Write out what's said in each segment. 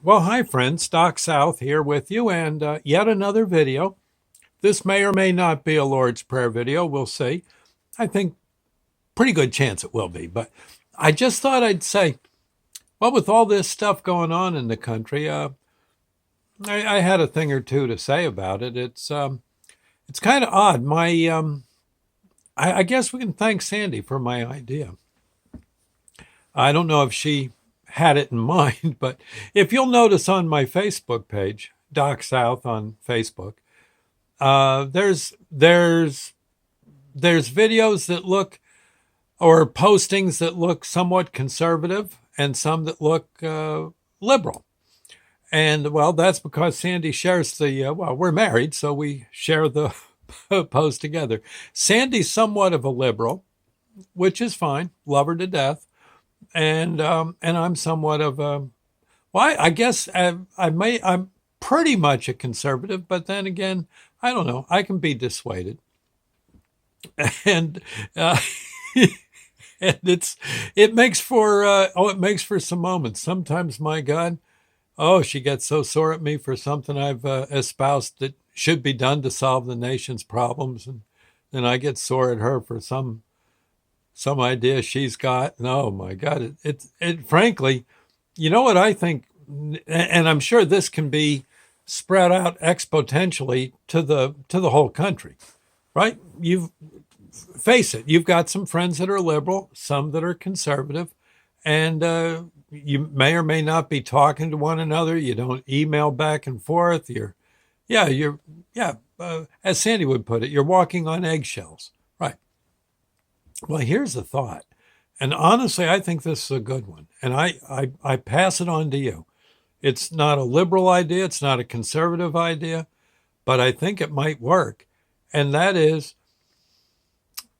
Well, hi, friends. Doc South here with you, and yet another video. This may or may not be a Lord's Prayer video. We'll see. I think pretty good chance it will be. But I just thought I'd say, well, with all this stuff going on in the country, I had a thing or two to say about it. It's kind of odd. I guess we can thank Sandy for my idea. I don't know if she had it in mind, but if you'll notice on my Facebook page, Doc South on Facebook, there's videos that look or postings that look somewhat conservative and some that look liberal. And well, that's because Sandy shares well, we're married, so we share the post together. Sandy's somewhat of a liberal, which is fine. Love her to death. And I'm somewhat of a well, I guess I'm pretty much a conservative, but then again, I don't know. I can be dissuaded, and uh, and it makes for it makes for some moments. Sometimes, my God, oh, she gets so sore at me for something I've espoused that should be done to solve the nation's problems, and then I get sore at her for some idea she's got. No, my God, it frankly, you know what I think, and I'm sure this can be spread out exponentially to the whole country, right? You face it. You've got some friends that are liberal, some that are conservative, and you may or may not be talking to one another. You don't email back and forth. You're, as Sandy would put it, you're walking on eggshells, right? Well, here's the thought. And honestly, I think this is a good one. And I pass it on to you. It's not a liberal idea, it's not a conservative idea, but I think it might work. And that is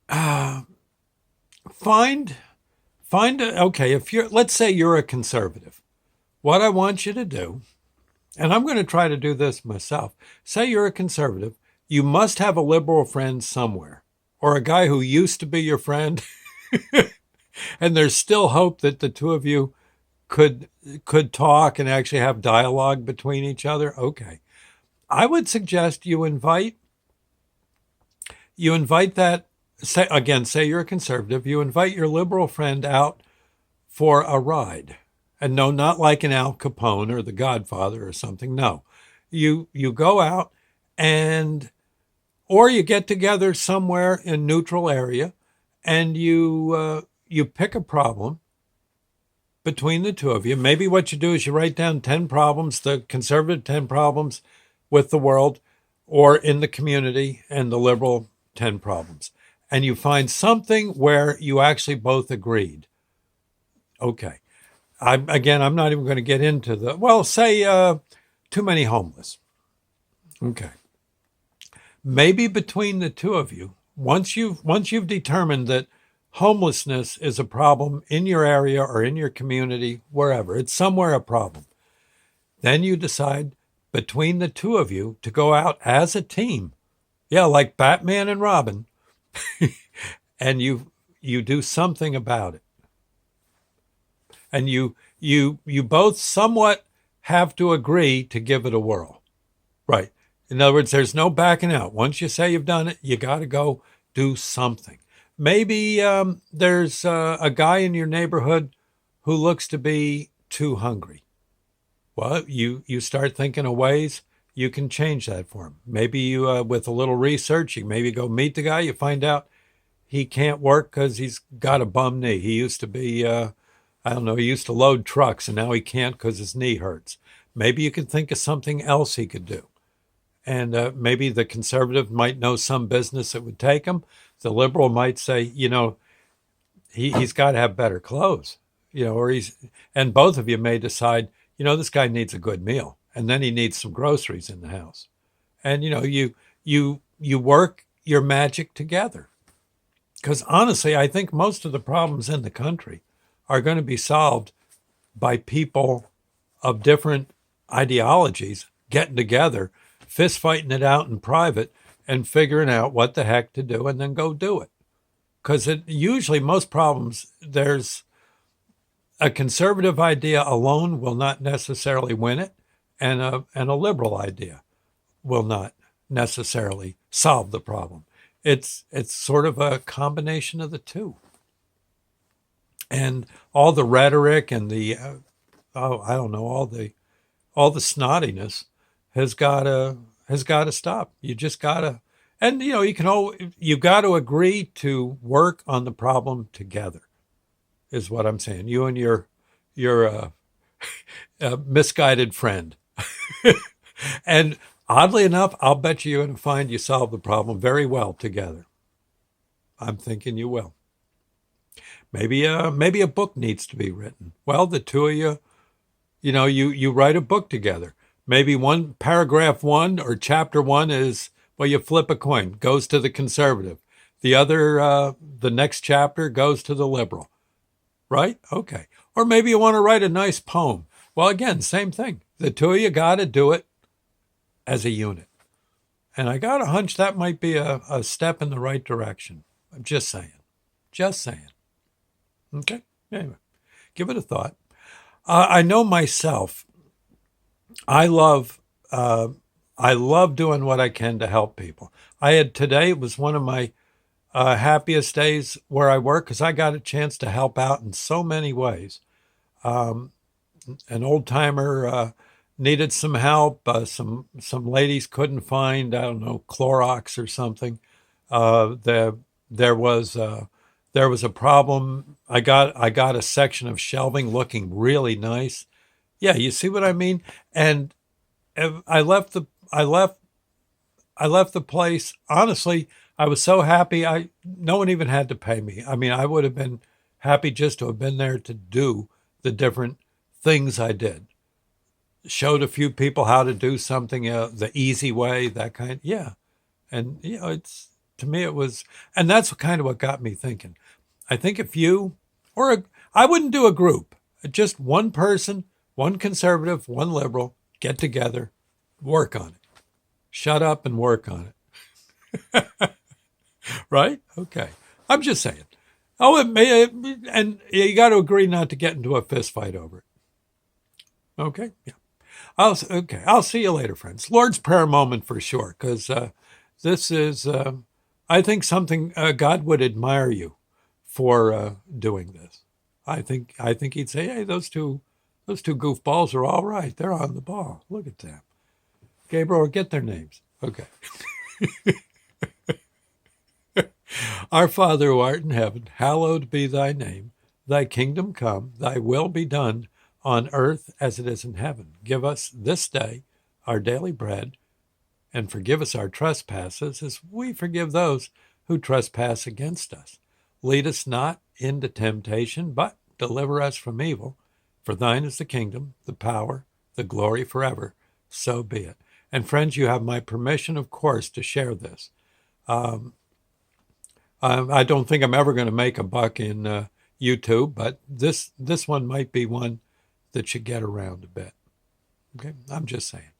uh, find, okay, if let's say you're a conservative, what I want you to do, and I'm going to try to do this myself, say you're a conservative, you must have a liberal friend somewhere or a guy who used to be your friend. And there's still hope that the two of you could could talk and actually have dialogue between each other. Okay, I would suggest you invite that, say again, say you're a conservative, you invite your liberal friend out for a ride. And no, not like an Al Capone or the Godfather or something. No, you go out, and or you get together somewhere in neutral area, and you pick a problem between the two of you. Maybe what you do is you write down 10 problems, the conservative 10 problems with the world or in the community, and the liberal 10 problems. And you find something where you actually both agreed. Okay. I'm not even going to get into well, say too many homeless. Okay. Maybe between the two of you, once you've determined that homelessness is a problem in your area or in your community, wherever, it's somewhere a problem. Then you decide between the two of you to go out as a team. Yeah, like Batman and Robin, and you do something about it. And you both somewhat have to agree to give it a whirl. Right. In other words, there's no backing out. Once you say you've done it, you got to go do something. Maybe there's a guy in your neighborhood who looks to be too hungry. Well, you start thinking of ways you can change that for him. Maybe you, with a little research, you maybe go meet the guy. You find out he can't work because he's got a bum knee. He used to be, I don't know, he used to load trucks, and now he can't because his knee hurts. Maybe you can think of something else he could do. And maybe the conservative might know some business that would take him. The liberal might say, he's got to have better clothes, and both of you may decide, this guy needs a good meal, and then he needs some groceries in the house. And, you work your magic together. Because honestly, I think most of the problems in the country are going to be solved by people of different ideologies getting together, fist fighting it out in private, and figuring out what the heck to do, and then go do it. Because it usually most problems A conservative idea alone will not necessarily win it, and a liberal idea will not necessarily solve the problem. It's sort of a combination of the two. And all the rhetoric and the I don't know, all the snottiness has got to stop. You just got to, and you got to agree to work on the problem together, is what I'm saying. You and your misguided friend. And oddly enough, I'll bet you're going to find you solve the problem very well together. I'm thinking you will. Maybe a book needs to be written. Well, the two of you, you write a book together. Maybe one paragraph one or chapter one is, well, you flip a coin, goes to the conservative. The other, the next chapter goes to the liberal. Right? Okay. Or maybe you want to write a nice poem. Well, again, same thing. The two of you got to do it as a unit. And I got a hunch that might be a step in the right direction. I'm just saying. Just saying. Okay. Anyway, give it a thought. I know myself. I love doing what I can to help people. Today was one of my happiest days where I work because I got a chance to help out in so many ways. An old timer needed some help. Some ladies couldn't find, I don't know, Clorox or something. There was a problem. I got a section of shelving looking really nice. Yeah, you see what I mean? And I left the place. Honestly, I was so happy. No one even had to pay me. I mean, I would have been happy just to have been there to do the different things I did. Showed a few people how to do something the easy way, that kind. Yeah, and it's to me it was, and that's kind of what got me thinking. I think if you I wouldn't do a group, just one person, one conservative, one liberal, get together, work on it. Shut up and work on it. Right? Okay. I'm just saying. Oh, and you got to agree not to get into a fist fight over it. Okay? Yeah. I'll see you later, friends. Lord's Prayer moment for sure, because this is, I think, something God would admire you for doing this. I think he'd say, hey, those two goofballs are all right. They're on the ball. Look at them. Gabriel, get their names. Okay. Our Father who art in heaven, hallowed be thy name. Thy kingdom come, thy will be done on earth as it is in heaven. Give us this day our daily bread, and forgive us our trespasses as we forgive those who trespass against us. Lead us not into temptation, but deliver us from evil. For thine is the kingdom, the power, the glory forever. So be it. And friends, you have my permission, of course, to share this. I don't think I'm ever going to make a buck in YouTube, but this one might be one that should get around a bit. Okay, I'm just saying.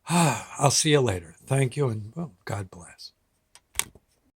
I'll see you later. Thank you, and well, God bless.